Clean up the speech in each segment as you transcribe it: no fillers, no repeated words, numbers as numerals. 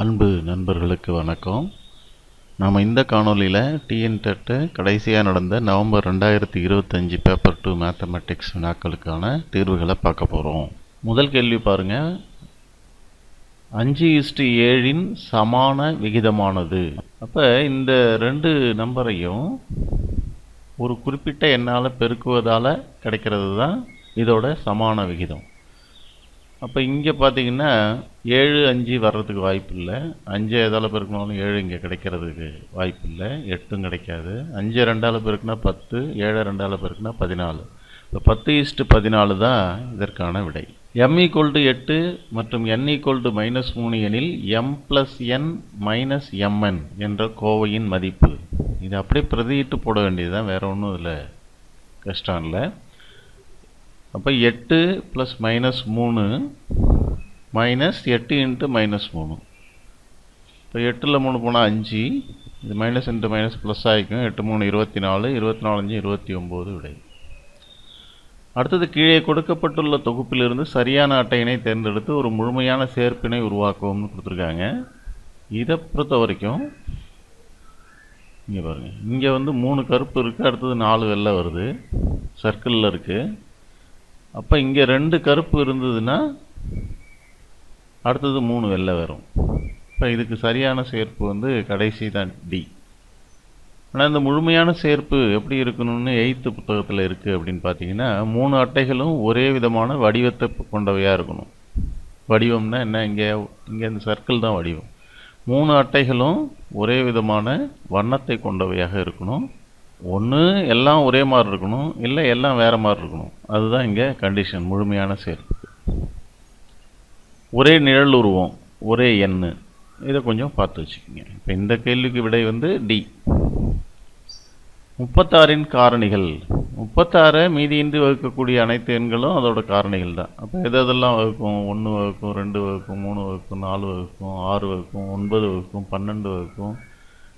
அன்பு நண்பர்களுக்கு வணக்கம். நாம் இந்த காணொலியில் டிஎன்டெட் கடைசியாக நடந்த நவம்பர் 2025 பேப்பர் 2 மேத்தமெட்டிக்ஸ் வினாக்களுக்கான தீர்வுகளை பார்க்க போகிறோம். முதல் கேள்வி பாருங்கள். 5:7 சமான விகிதமானது. அப்போ இந்த ரெண்டு நம்பரையும் ஒரு குறிப்பிட்ட எண்ணால் பெருக்குவதால் கிடைக்கிறது தான் இதோட சமான விகிதம். அப்போ இங்கே பார்த்தீங்கன்னா 7 5 வர்றதுக்கு வாய்ப்பு இல்லை. 5 எதால் பெருக்கினாலும் 7 இங்கே கிடைக்கிறதுக்கு வாய்ப்பு இல்லை. 8ம் கிடைக்காது. 5 2ஆல் பெருக்குனா 10, 7 2ஆல் பெருக்குனா 14. இப்போ 10:14 தான் இதற்கான விடை. m=8 மற்றும் n=-3 எனில் m+n-mn என்ற கோவையின் மதிப்பு. இது அப்படியே பிரதியிட்டு போட வேண்டியது தான், வேறு ஒன்றும் இதில் கஷ்டம் இல்லை. அப்போ 8 + -3 -8 × -3. இப்போ 8ல் 3 போனால் 5, இது மைனஸ் இன்ட்டு மைனஸ் ப்ளஸ் ஆகிக்கும். 8 3 24, 24 5 29 விடை. அடுத்தது, கீழே கொடுக்கப்பட்டுள்ள தொகுப்பிலிருந்து சரியான அட்டையினை தேர்ந்தெடுத்து ஒரு முழுமையான சேர்ப்பினை உருவாக்குவோம்னு கொடுத்துருக்காங்க. இதை பொறுத்த வரைக்கும் இங்கே பாருங்கள், இங்கே வந்து 3 கருப்பு இருக்குது, அடுத்தது 4 வெள்ளை வருது, சர்க்கிளில் இருக்குது. அப்போ இங்கே 2 கருப்பு இருந்ததுன்னா அடுத்தது 3 வெள்ளை வரும். இப்போ இதுக்கு சரியான சேர்ப்பு வந்து கடைசி தான் டி. ஆனால் இந்த முழுமையான சேர்ப்பு எப்படி இருக்கணும்னு 8th புத்தகத்தில் இருக்குது அப்படின்னு பார்த்தீங்கன்னா, 3 அட்டைகளும் ஒரே விதமான வடிவத்தை கொண்டவையாக இருக்கணும். வடிவம்னா என்ன? இங்கே இந்த சர்க்கிள் தான் வடிவம். 3 அட்டைகளும் ஒரே விதமான வண்ணத்தை கொண்டவையாக இருக்கணும். ஒன்று எல்லாம் ஒரே மாதிரி இருக்கணும், இல்லை எல்லாம் வேறு மாதிரி இருக்கணும். அதுதான் இங்கே கண்டிஷன் முழுமையான சேர்ப்பு. ஒரே நிழல் உருவம், ஒரே எண்ணு, இதை கொஞ்சம் பார்த்து வச்சுக்கோங்க. இப்போ இந்த கேள்விக்கு விடை வந்து டி. 36 காரணிகள். 36 மீதியின்றி வகுக்கக்கூடிய அனைத்து எண்களும் அதோட காரணிகள் தான். அப்போ எதெல்லாம் வகுக்கும்? 1 வகுக்கும், 2 வகுக்கும், 3 வகுக்கும், 4 வகுக்கும், 6 வகுக்கும், 9 வகுக்கும், 12 வகுக்கும்,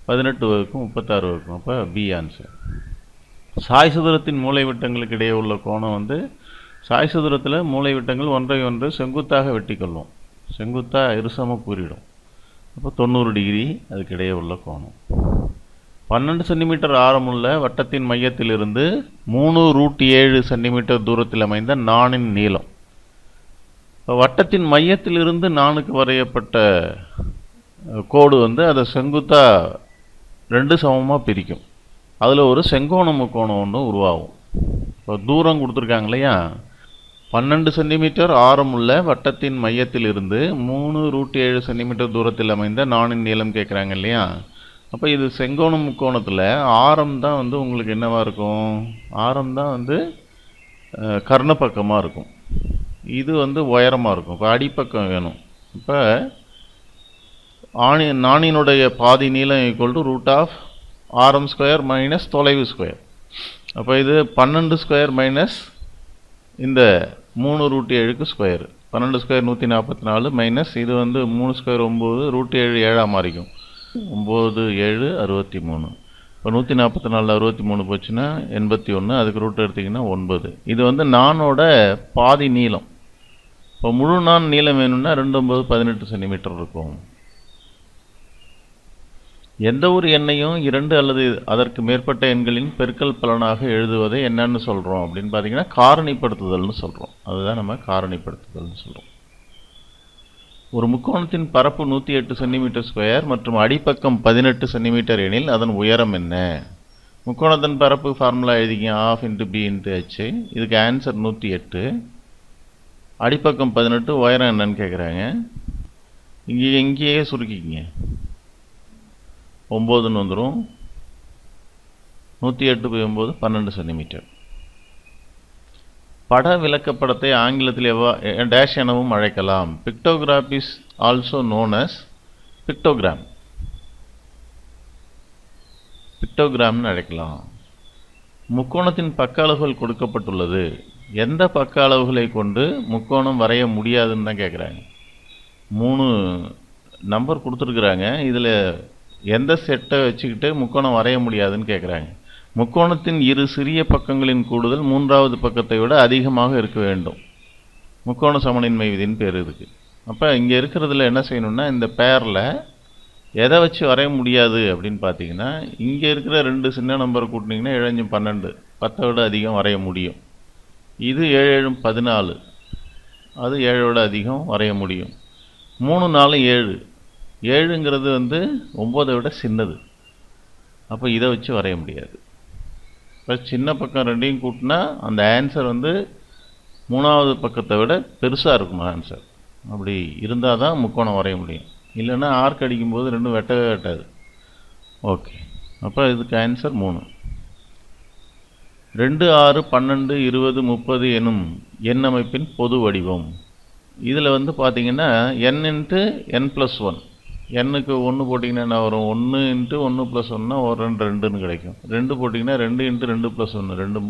18 வகுக்கும், 36 வகுக்கும். அப்போ பி ஆன்சர். சாய் சதுரத்தின் மூலைவிட்டங்களுக்கு இடையே உள்ள கோணம் வந்து, சாய் சதுரத்தில் மூலைவிட்டங்கள் ஒன்றை ஒன்று செங்குத்தாக வெட்டி கொள்ளும், செங்குத்தாக இருசம கூறிடும். அப்போ 90 டிகிரி அதுக்கு இடையே உள்ள கோணம். 12 சென்டிமீட்டர் ஆரமுள்ள வட்டத்தின் மையத்திலிருந்து 3√7 சென்டிமீட்டர் தூரத்தில் அமைந்த நாணின் நீளம். இப்போ வட்டத்தின் மையத்திலிருந்து நானுக்கு வரையப்பட்ட கோடு வந்து அதை செங்குத்தாக 2 சமமாக பிரிக்கும். அதில் ஒரு செங்கோண முக்கோணம் ஒன்று உருவாகும். இப்போ தூரம் கொடுத்துருக்காங்க இல்லையா, 12 சென்டிமீட்டர் ஆரமுள்ள வட்டத்தின் மையத்திலிருந்து 3√7 சென்டிமீட்டர் தூரத்தில் அமைந்த நாணின் நீளம் கேட்குறாங்க இல்லையா. அப்போ இது செங்கோண முக்கோணத்தில் ஆரம் தான் வந்து உங்களுக்கு என்னவாக இருக்கும்? ஆரம் தான் வந்து கர்ண பக்கமாக இருக்கும், இது வந்து உயரமாக இருக்கும். இப்போ அடிப்பக்கம் வேணும். இப்போ நாணினுடைய பாதி நீளம் = ஆரம் ஸ்கொயர் மைனஸ் தொலைவு ஸ்கொயர். அப்போ இது 12 ஸ்கொயர் மைனஸ் இந்த 3√7க்கு ஸ்கொயர். 12 ஸ்கொயர் 144 மைனஸ் இது வந்து 3 ஸ்கொயர் 9, √7 7ஆக மாறிக்கும். 9 7 63. இப்போ 144 63 போச்சுன்னா 81, அதுக்கு ரூட் எடுத்திங்கன்னா 9. இது வந்து நானோட பாதி நீளம். இப்போ முழு நான் நீளம் வேணும்னா 2 9 18 சென்டிமீட்டர் இருக்கும். எந்த ஒரு எண்ணையும் 2 அல்லது அதற்கு மேற்பட்ட எண்களின் பெருக்கல் பலனாக எழுதுவதை என்னன்னு சொல்கிறோம் அப்படின்னு பார்த்தீங்கன்னா காரணிப்படுத்துதல்னு சொல்கிறோம். அதுதான் நம்ம காரணிப்படுத்துதல்னு சொல்கிறோம். ஒரு முக்கோணத்தின் பரப்பு 108 சென்டிமீட்டர் ஸ்கொயர் மற்றும் அடிப்பக்கம் 18 சென்டிமீட்டர் எனில் அதன் உயரம் என்ன? முக்கோணத்தின் பரப்பு ஃபார்முலா எழுதிக்கிங்க, 12 × b × h. இதுக்கு ஆன்சர் 108. அடிப்பக்கம் 18, உயரம் என்னன்னு கேட்குறாங்க. இங்கேயே சுருக்கிக்கிங்க, 9ன்னு வந்துடும். 108 × 9 12 சென்டிமீட்டர். பட விளக்கப்படத்தை ஆங்கிலத்தில் டேஷ் எனவும் அழைக்கலாம். Pictograph is also known as pictogram. பிக்டோகிராம்னு அழைக்கலாம். முக்கோணத்தின் பக்க அளவுகள் கொடுக்கப்பட்டுள்ளது. எந்த பக்க அளவுகளை கொண்டு முக்கோணம் வரைய முடியாதுன்னு தான் கேட்குறாங்க. 3 நம்பர் கொடுத்துருக்குறாங்க. இதில் எந்த செட்டை வச்சுக்கிட்டு முக்கோணம் வரைய முடியாதுன்னு கேட்குறாங்க. முக்கோணத்தின் இரு சிறிய பக்கங்களின் கூடுதல் 3வது பக்கத்தை விட அதிகமாக இருக்க வேண்டும். முக்கோண சமனின்மை விதின்னு பேர் இதுக்கு. அப்போ இங்கே இருக்கிறதுல என்ன செய்யணும்னா இந்த பேரில் எதை வச்சு வரைய முடியாது அப்படின்னு பார்த்தீங்கன்னா இங்கே இருக்கிற 2 சின்ன நம்பர் கூட்டினீங்கன்னா 7 5 12 10 விட அதிகம் வரைய முடியும். இது 7 7 14, அது 7 விட அதிகம் வரைய முடியும். 3 4 7, 7ங்கிறது 9 விட சின்னது. அப்போ இதை வச்சு வரைய முடியாது. இப்போ சின்ன பக்கம் ரெண்டையும் கூட்டினா அந்த ஆன்சர் 3வது பக்கத்தை விட பெருசாக இருக்கணும் ஆன்சர். அப்படி இருந்தால் தான் முக்கோணம் வரைய முடியும். இல்லைன்னா ஆர்க் அடிக்கும்போது ரெண்டும் வெட்டவே வெட்டாது. ஓகே, அப்போ இதுக்கு ஆன்சர் 3. 2 6 12 20 30 எனும் எண் அமைப்பின் பொது வடிவம். இதில் பார்த்தீங்கன்னா n × n+1, எண்ணுக்கு 1 போட்டிங்கன்னா என்ன வரும்? 1 × 1 + 1னா ஒரு 2 2ன்னு கிடைக்கும். 2 போட்டிங்கன்னா 2 × 2 + 1 2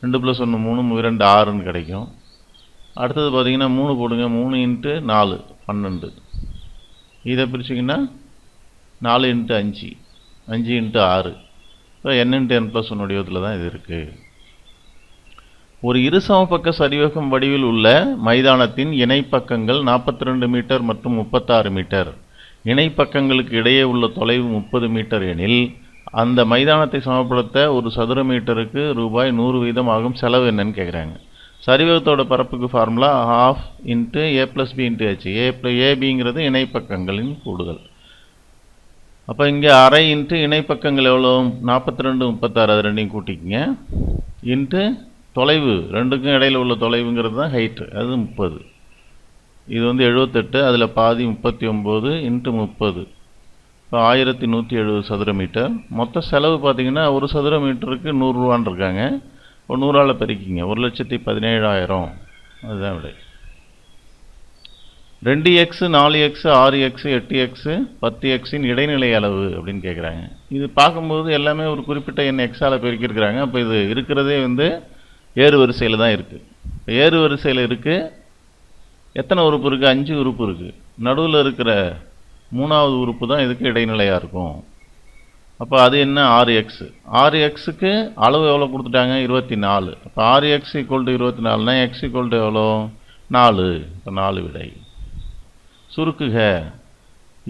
2 + 1 3 2 6ன்னு கிடைக்கும். அடுத்தது பார்த்தீங்கன்னா 3 போடுங்க, 3 × 4 12. இதை பிரிச்சிங்கன்னா 4 × 5 5 × 6. இப்போ n × n+1 வடிவத்தில் தான் இது இருக்குது. ஒரு இருசமபக்க சரிவகம் வடிவில் உள்ள மைதானத்தின் இணைப்பக்கங்கள் 42 மீட்டர் மற்றும் 36 மீட்டர். இணைப்பக்கங்களுக்கு இடையே உள்ள தொலைவு 30 மீட்டர் எனில் அந்த மைதானத்தை சமப்படுத்த ஒரு சதுர மீட்டருக்கு ரூபாய் 100 வீதம் ஆகும் செலவு என்னன்னு கேட்குறாங்க. சரிவகத்தோட பரப்புக்கு ஃபார்முலா ½ × a + b × h. abங்கிறது இணைப்பக்கங்களின் கூடுதல். அப்போ இங்கே ½ × இணைப்பக்கங்கள் எவ்வளோ? 42 36, அது ரெண்டையும் கூட்டிக்கிங்க. இன்ட்டு தொலைவு, ரெண்டுக்கும் இடையில் உள்ள தொலைவுங்கிறது தான் ஹைட்டு, அது 30. இது 78, அதில் பாதி 39 × 30. இப்போ 1170 சதுர மீட்டர். மொத்த செலவு பார்த்தீங்கன்னா ஒரு சதுர மீட்டருக்கு 100 ரூபான்னு இருக்காங்க. இப்போ 100ஆல் பெருக்கிங்க, 1,17,000. அதுதான் விடை. 2x 4x 6x 8x 10xன் இடைநிலை அளவு அப்படின்னு கேட்குறாங்க. இது பார்க்கும்போது எல்லாமே ஒரு குறிப்பிட்ட எண் எக்ஸால் பெருக்கியிருக்கிறாங்க. அப்போ இது இருக்கிறதே ஏறு வரிசையில் தான் இருக்குது. இப்போ ஏறு வரிசையில் இருக்குது. எத்தனை உறுப்பு இருக்குது? 5 உறுப்பு இருக்குது. நடுவில் இருக்கிற 3வது உறுப்பு தான் இதுக்கு இடைநிலையாக இருக்கும். அப்போ அது என்ன? 6x. 6xக்கு அளவு எவ்வளோ கொடுத்துட்டாங்க? 24. அப்போ 6x = 24னா x = எவ்வளோ? 4. இப்போ 4 விடை. சுருக்குக.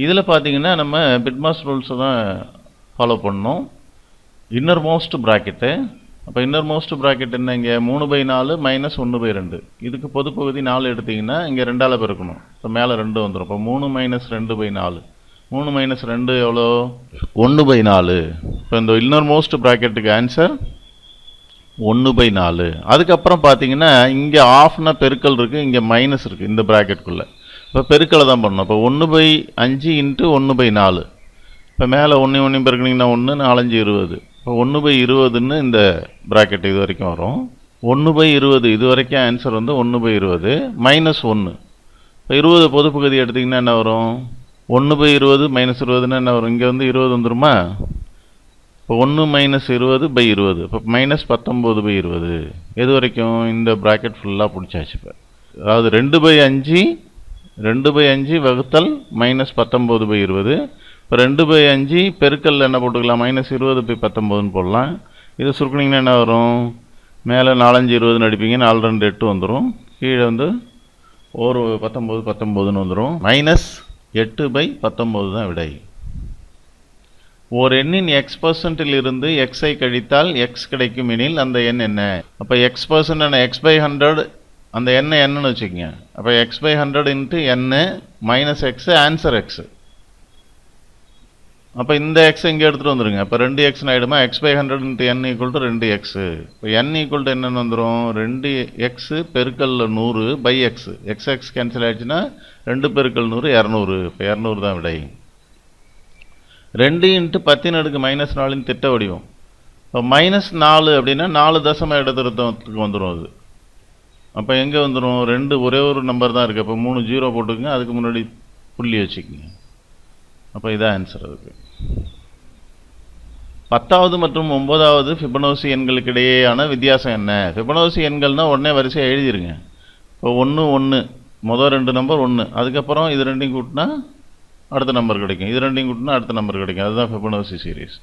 இதில் பார்த்தீங்கன்னா நம்ம பிட்மாஸ் ரூல்ஸை தான் ஃபாலோ பண்ணணும். Inner most bracket. அப்போ இன்னர் மோஸ்ட் ப்ராக்கெட் என்ன? இங்கே 3/4 - 1/2. இதுக்கு பொதுப்பகுதி 4 எடுத்திங்கன்னா இங்கே 2ஆல் பெருக்கணும். இப்போ மேலே 2 வந்துடும். இப்போ 3 - 2/4. 3 - 2 எவ்வளோ? 1/4. இப்போ இந்த இன்னர் மோஸ்ட் ப்ராக்கெட்டுக்கு ஆன்சர் 1/4. அதுக்கப்புறம் பார்த்தீங்கன்னா இங்கே ஆஃப்னா பெருக்கல் இருக்குது, இங்கே மைனஸ் இருக்குது இந்த ப்ராக்கெட்டுக்குள்ளே. இப்போ பெருக்கலை தான் பண்ணணும். இப்போ 1/5 × 1/4. இப்போ மேலே 1 1 பெருக்கினீங்கன்னா 1 4 5 20. இப்போ 1/20ன்னு இந்த ப்ராக்கெட் இது வரைக்கும் வரும். 1/20 இது வரைக்கும் ஆன்சர் 1/20 -1. இப்போ 20 பொதுப்பகுதி எடுத்திங்கன்னா என்ன வரும்? 1/20 - 20ன்னா என்ன வரும்? இங்கே 20 வந்துருமா? இப்போ 1 - 20/20. இப்போ -19/20. எது வரைக்கும்? இந்த ப்ராக்கெட் ஃபுல்லாக பிடிச்சாச்சு. இப்போ அதாவது 2/5 வகுத்தல் -19/20. இப்போ 2/5 பெருக்கல் என்ன போட்டுக்கலாம்? -20/19ன்னு போடலாம். இதை சுருக்குனிங்கன்னா என்ன வரும்? மேலே 4 5 20ன்னு அடிப்பீங்க, 4 2 8 வந்துடும். கீழே ஒரு 19 19ன்னு வந்துடும். -8/19 தான் விடை. ஓர் எண்ணின் x% இருந்து x-ஐ கழித்தால் x கிடைக்கும் எனில் அந்த எண் என்ன? அப்போ x% என்ன? x/100. அந்த எண்ணை என்னன்னு வச்சுக்கோங்க. அப்போ x/100 × n -x answer x. அப்போ இந்த x இங்கே எடுத்துகிட்டு வந்துடுங்க. இப்போ 2x ஆகிடுமா? x/100 × n = 2x. இப்போ n = என்னென்னு வந்துடும்? 2x பெருக்கல் 100/x. x கேன்சல் ஆகிடுச்சுன்னா 2 பெருக்கல் 100 200. இப்போ 200 தான் விடை. 2 × 10⁻⁴ -4ன் திட்ட வடிவம். இப்போ -4 அப்படின்னா 4 தசம இடத்திற்கு வந்துடும் அது. அப்போ எங்கே வந்துடும்? 2 ஒரே ஒரு நம்பர் தான் இருக்குது. அப்போ 3 0 போட்டுக்கோங்க, அதுக்கு முன்னாடி புள்ளி வச்சுக்கோங்க. அப்போ இதான் ஆன்சர். அதுக்கு 10வது மற்றும் 9வது ஃபிபனோசி எண்களுக்கு இடையேயான வித்தியாசம் என்ன? ஃபிபனோசி எண்கள்னால் உடனே வரிசையாக எழுதிருங்க. இப்போ 1 1 மொதல் 2 நம்பர் 1, அதுக்கப்புறம் இது ரெண்டையும் கூட்டினா அடுத்த நம்பர் கிடைக்கும், இது ரெண்டையும் கூட்டினா அடுத்த நம்பர் கிடைக்கும். அதுதான் ஃபிபனோசி சீரீஸ்.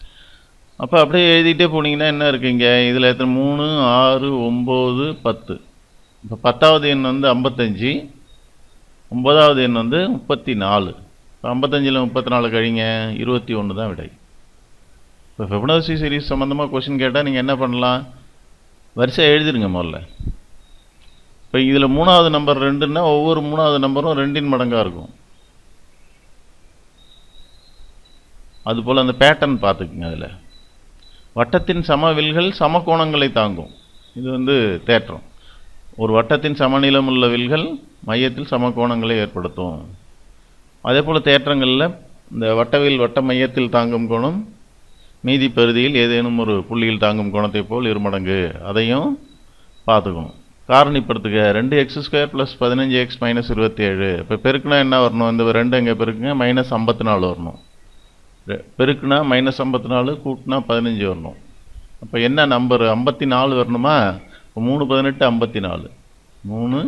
அப்போ அப்படியே எழுதிட்டே போனீங்கன்னா என்ன இருக்குங்க? இதில் எத்தனை? 3 6 9 10. இப்போ 10வது எண் 55, 9வது எண் வந்து 34. இப்போ 55ல் 34 கழிங்க 21 தான் விடை. இப்போ ஃபிபனாச்சி சீரிஸ் சம்மந்தமாக கொஷின் கேட்டால் நீங்கள் என்ன பண்ணலாம், வரிசையாக எழுதிடுங்க முதல்ல. இப்போ இதில் 3வது நம்பர் 2ன்னா ஒவ்வொரு 3வது நம்பரும் 2இன் மடங்காக இருக்கும். அதுபோல் அந்த பேட்டர்ன் பார்த்துக்குங்க. அதில் வட்டத்தின் சமவில்கள் சமகோணங்களை தாங்கும். இது வந்து தேற்றம். ஒரு வட்டத்தின் சமநீளம் உள்ள வில்கள் மையத்தில் சமகோணங்களை ஏற்படுத்தும். அதே போல் தேற்றங்களில் இந்த வட்டவில் வட்ட மையத்தில் தாங்கும் கோணம் மீதி பகுதியில் ஏதேனும் ஒரு புள்ளியில் தாங்கும் கோணத்தை போல் 2 மடங்கு, அதையும் பார்த்துக்கணும். காரணிப்படுத்துக 2x² + 15x - 27. இப்போ பெருக்குனா என்ன வரணும், இந்த 2 எங்கே பெருக்குங்க, -54 வரணும். பெருக்குனா -54, கூட்டினா 15 வரணும். அப்போ என்ன நம்பர் 54 வரணுமா? இப்போ 3 18 54, 3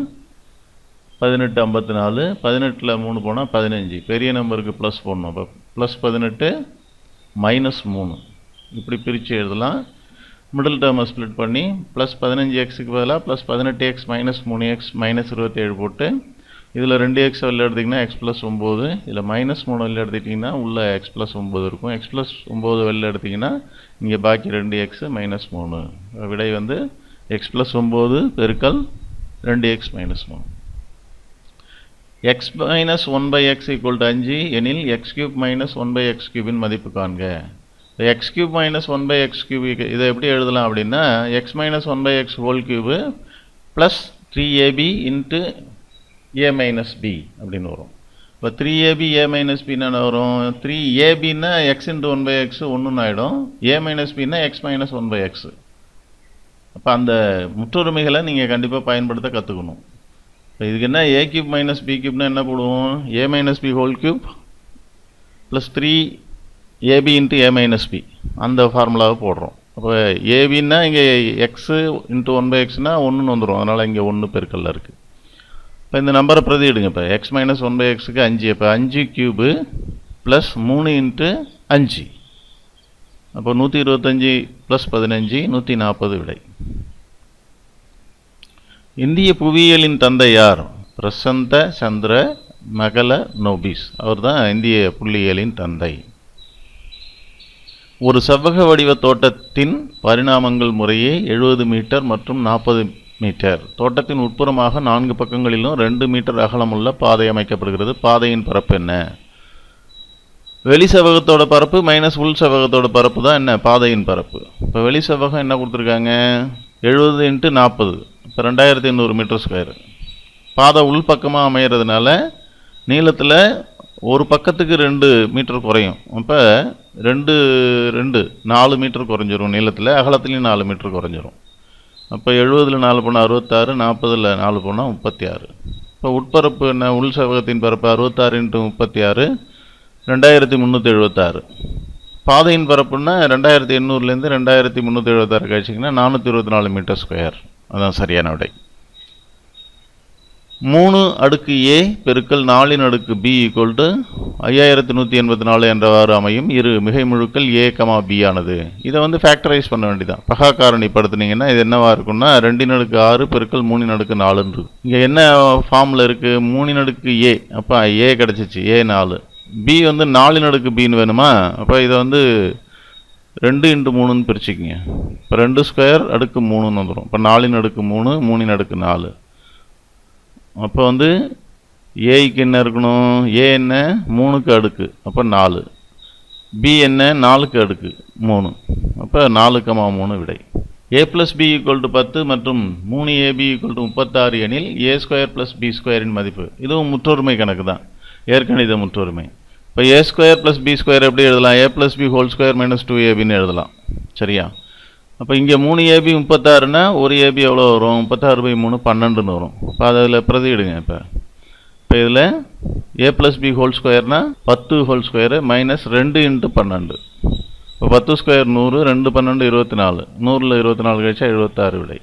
18 54, 18ல் 3 போனால் 15. பெரிய நம்பருக்கு ப்ளஸ் போடணும். அப்போ +18 -3 இப்படி பிரித்து எழுதலாம். மிடில் டேர்மை ஸ்ப்ளிட் பண்ணி +15xக்கு பதிலாக +18x - 3x - 27 போட்டு இதில் 2x வெளில எடுத்திங்கன்னா x + 9, இதில் -3 வெளில எடுத்துட்டிங்கன்னா உள்ள x + 9 இருக்கும். x + 9 வெளில எடுத்திங்கன்னா இங்கே பாக்கி 2x - 3. விடை வந்து x + 9 பெருக்கல் 2x - 3. x - 1/x = 5 எனில் x³ - 1/x³ மதிப்பு காண்க. x³ - 1/x³ இதை எப்படி எழுதலாம் அப்படின்னா x - 1/x³ + 3ab × a - b அப்படின்னு வரும். இப்போ 3ab a - b என்ன வரும், 3abன்னா x × 1/x 1ன்னு ஆகிடும், a - bன்னா x - 1/x. அப்போ அந்த முற்றொருமைகளை நீங்கள் கண்டிப்பாக பயன்படுத்த கற்றுக்கணும். இப்போ இதுக்கு என்ன a³ - b³ என்ன போடுவோம், a - b³ + 3ab × a - b அந்த ஃபார்முலாவை போடுறோம். அப்போ abன்னா இங்கே x × 1/xனா 1ன்னு வந்துடும், அதனால் இங்கே 1 பெருக்கல்ல இருக்குது. இப்போ இந்த நம்பரை பிரதியிடுங்க. இப்போ x - 1/xக்கு 5, இப்போ 5³ + 3 × 5, அப்போ 125 + 15 140 விடை. இந்திய புவியியலின் தந்தை யார்? பிரசந்த சந்திர மகலனோபிஸ். அவர் தான் இந்திய புள்ளியியலின் தந்தை. ஒரு செவ்வக வடிவ தோட்டத்தின் பரிணாமங்கள் முறையே 70 மீட்டர் மற்றும் 40 மீட்டர். தோட்டத்தின் உட்புறமாக 4 பக்கங்களிலும் 2 மீட்டர் அகலமுள்ள பாதை அமைக்கப்படுகிறது. பாதையின் பரப்பு என்ன? வெளி செவ்வகத்தோட பரப்பு - உள் செவ்வகத்தோட பரப்பு தான் என்ன, பாதையின் பரப்பு. இப்போ வெளி செவ்வகம் என்ன கொடுத்துருக்காங்க, 70 × 40, இப்போ 2800 மீட்டர்². பாதை உள் பக்கமாக அமைகிறதுனால நீளத்தில் ஒரு பக்கத்துக்கு 2 மீட்டர் குறையும். அப்போ 2 4 மீட்டர் குறைஞ்சிரும் நீளத்தில், அகலத்துலேயும் 4 மீட்டர் குறைஞ்சிரும். அப்போ 70ல் 4 போனால் 66, 40ல் 4 போனால் 36. இப்போ உட்பரப்பு என்ன, உள் செவ்வகத்தின் பரப்பு 66 × 36 2376. பாதையின் பரப்புன்னா 2800லேருந்து 2376 கழிச்சிங்கன்னா 424 மீட்டர்². அதுதான் சரியான விடை. 3a பெருக்கல் 4b = 5184 என்றவாறு அமையும் இரு மிகைமுழுக்கள் a, b ஆனது. இதை வந்து ஃபேக்டரைஸ் பண்ண வேண்டியதான். பகா காரணிப்படுத்தினீங்கன்னா இது என்னவா இருக்குன்னா 2^6 பெருக்கல் 3^4 இருக்கு. இங்கே என்ன ஃபார்மில் இருக்குது, 3a, அப்போ a கிடச்சிச்சு, a 4. b வந்து 4b வேணுமா, அப்போ இதை வந்து 2 × 3ன்னு பிரிச்சுக்கிங்க. இப்போ 2² + 3ன்னு வந்துடும். இப்போ 4^3 3^4. அப்போ வந்து ஏக்கு என்ன இருக்கணும், ஏ என்ன 3க்கு அடுக்கு, அப்போ 4. பி என்ன 4க்கு அடுக்கு 3, அப்போ 4,3 விடை. a + b = 10 மற்றும் 3ab = 36 எனில் a² + b² மதிப்பு. இதுவும் முற்றொருமை கணக்கு தான், ஏற்கணித முற்றொருமை. இப்போ a² + b² எப்படி எழுதலாம், a + b² - 2ab எழுதலாம். சரியா? அப்போ இங்கே 3ab 36ன்னா ஒரு ab எவ்வளோ வரும், 36/3 12ன்னு வரும். இப்போ அதில் பிரதியிடுங்க. இப்போ இதில் a + b² 10² - 2 × 12. இப்போ 10² 100, 2 12 24, 100ல் 24 கழிச்சா 76 விடை.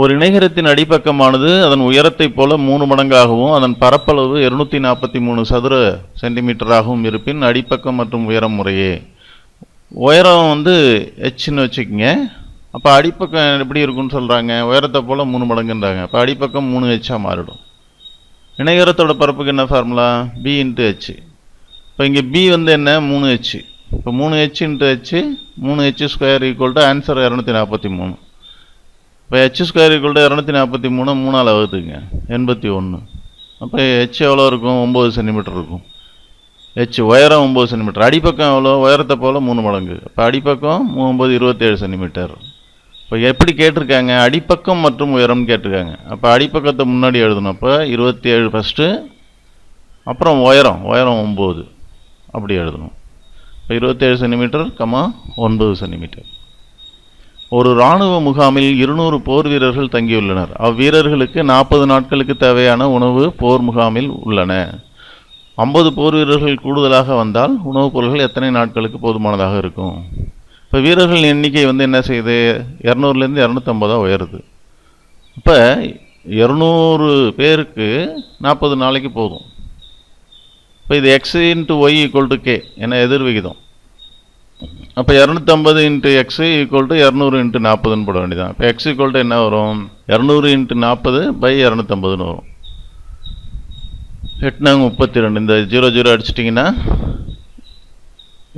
ஒரு இணைகரத்தின் அடிப்பக்கமானது அதன் உயரத்தைப் போல 3 மடங்காகவும் அதன் பரப்பளவு 243 சதுர சென்டிமீட்டராகவும் இருப்பின் அடிப்பக்கம் மற்றும் உயரம் முறையே. உயரம் வந்து ஹெச்ன்னு வச்சுக்கோங்க, அப்போ அடிப்பக்கம் எப்படி இருக்குன்னு சொல்கிறாங்க, உயரத்தை போல் 3 மடங்குன்றாங்க. அப்போ அடிப்பக்கம் 3h மாறிடும். இணைகரத்தோட பரப்புக்கு என்ன ஃபார்முலா, b இன்ட்டு h. இப்போ இங்கே b வந்து என்ன, 3h. இப்போ 3h into h, 3h square equal to answer 243. இப்போ h ஸ்கொயர் ஈக்குவல் டு 243 3ஆல் வகுத்துங்க 81. அப்போ h எவ்வளோ இருக்கும், 9 சென்டிமீட்டர் இருக்கும். h உயரம் 9 சென்டிமீட்டர், அடிப்பக்கம் எவ்வளோ, உயரத்தை போல் 3 மடங்கு. இப்போ அடிப்பக்கம் 9 27 சென்டிமீட்டர். இப்போ எப்படி கேட்டிருக்காங்க, அடிப்பக்கம் மற்றும் உயரம்னு கேட்டிருக்காங்க. அப்போ அடிப்பக்கத்தை முன்னாடி எழுதணும். அப்போ 27 ஃபஸ்ட்டு, அப்புறம் உயரம் 9 அப்படி எழுதணும். இப்போ 27 சென்டிமீட்டர், 9 சென்டிமீட்டர். ஒரு இராணுவ முகாமில் 200 போர் வீரர்கள் தங்கியுள்ளனர். அவ்வீரர்களுக்கு 40 நாட்களுக்கு தேவையான உணவு போர் முகாமில் உள்ளன. 50 போர் வீரர்கள் கூடுதலாக வந்தால் உணவுப் பொருட்கள் எத்தனை நாட்களுக்கு போதுமானதாக இருக்கும்? இப்போ வீரர்கள் எண்ணிக்கை வந்து என்ன செய்யுது, 200லேருந்து 250 உயருது. இப்போ 200 பேருக்கு 40 நாளைக்கு போதும். இப்போ இது x into y equal to K என எதிர் விகிதம். அப்போ 250 into x equal to 200 into 40ன்னு போட வேண்டியதான். இப்போ எக்ஸ் ஈக்குவல் டு என்ன வரும், 200 இன்ட்டு 40 பை 250ன்னு வரும். 8×32, இந்த 0 அடிச்சிட்டிங்கன்னா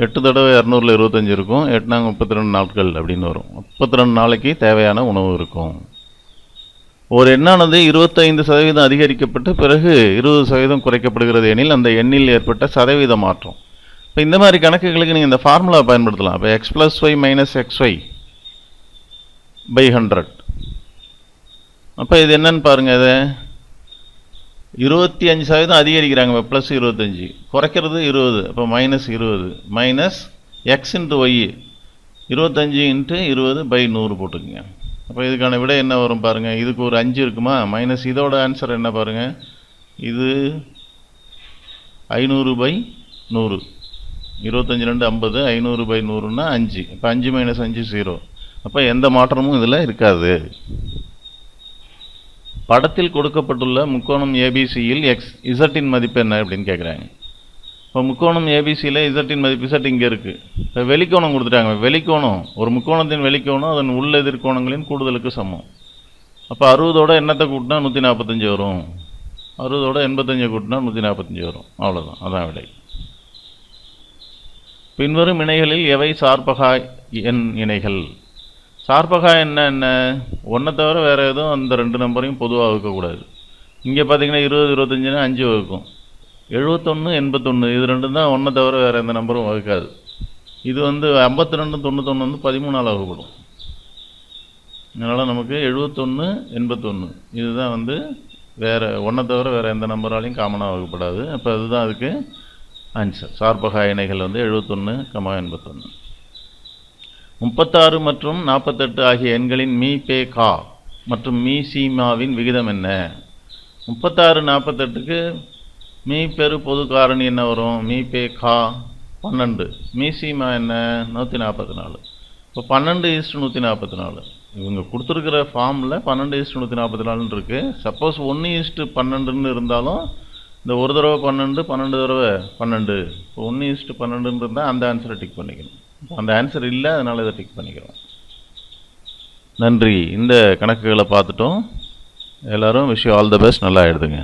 8 தடவை 200ல் 25 இருக்கும். 8×32 நாட்கள் அப்படின்னு வரும். 32 நாளைக்கு தேவையான உணவு இருக்கும். ஒரு எண்ணானது 25% அதிகரிக்கப்பட்டு பிறகு 20% குறைக்கப்படுகிறது எனில் அந்த எண்ணில் ஏற்பட்ட சதவீத மாற்றம். இப்போ இந்த மாதிரி கணக்குகளுக்கு நீங்கள் இந்த ஃபார்முலா பயன்படுத்தலாம். இப்போ x + y - xy / 100. அப்போ இது என்னன்னு பாருங்கள், இது 25% அதிகரிக்கிறாங்க. இப்போ ப்ளஸ் 25, குறைக்கிறது 20. அப்போ -20 minus x into y 25 into 20/100 போட்டுக்குங்க. அப்போ இதுக்கான விடை என்ன வரும் பாருங்கள், இதுக்கு ஒரு 5 இருக்குமா, மைனஸ் இதோட ஆன்சர் என்ன பாருங்கள், இது 500/100. 25 2 50, 500/100ன்னா 5. இப்போ 5 - 5 0. அப்போ எந்த மாற்றமும் இதில் இருக்காது. படத்தில் கொடுக்கப்பட்டுள்ள முக்கோணம் ஏபிசியில் இசட்டின் மதிப்பு என்ன அப்படின்னு கேட்குறாங்க. இப்போ முக்கோணம் ஏபிசியில் இசட்டின் மதிப்பு இசட் இங்கே இருக்குது. இப்போ வெளிக்கோணம் கொடுத்துட்டாங்க. வெளிக்கோணம், ஒரு முக்கோணத்தின் வெளிக்கோணம் அதன் உள்ள எதிர்கோணங்களின் கூடுதலுக்கு சமம். அப்போ 60ஓட எண்ணத்தை கூட்டினா 145 வரும். 60ஓட 85 கூட்டினா 145 வரும். அவ்வளோதான், அதான் விடை. பின்வரும் இணைகளில் எவை சார்பகா எண் இணைகள்? சார்பகா என்ன, 1 தவிர வேறு எதுவும் அந்த 2 நம்பரையும் பொதுவாக வகுக்கக்கூடாது. இங்கே பார்த்தீங்கன்னா 20 25னா 5 வகுக்கும். 71 81 இது 2 தான் 1 தவிர வேறு எந்த நம்பரும் வகுக்காது. இது வந்து 52 91 வந்து 13ஆல் வகுப்படும். அதனால் நமக்கு 71 81 இதுதான் வந்து வேறு 1 தவிர வேறு எந்த நம்பராலையும் காமனாக வகுப்படாது. அப்போ அதுதான் அதுக்கு ஆன்சர். சார்பகா இணைகள் வந்து 71, 81. 36 மற்றும் 48 ஆகிய எண்களின் மீ பே கா மற்றும் மீ சீமாவின் விகிதம் என்ன? 36 48க்கு மீ பெரு பொது காரணி என்ன வரும், மீ பே கா 12. மீ சீமா என்ன, 144. இப்போ 12:144. இவங்க கொடுத்துருக்கிற ஃபார்மில் 12:144 இருக்குது. சப்போஸ் 1:12 இருந்தாலும் இந்த ஒரு தடவை 12 12 தடவை 12. இப்போ 1:12 இருந்தால் அந்த ஆன்சரை டிக் பண்ணிக்கணும். அந்த ஆன்சர் இல்லை, அதனால் இதை டிக் பண்ணிக்கிறோம். நன்றி. இந்த கணக்குகளை பார்த்துட்டோம். எல்லோரும் wish you all the best. நல்லா எழுதுங்க.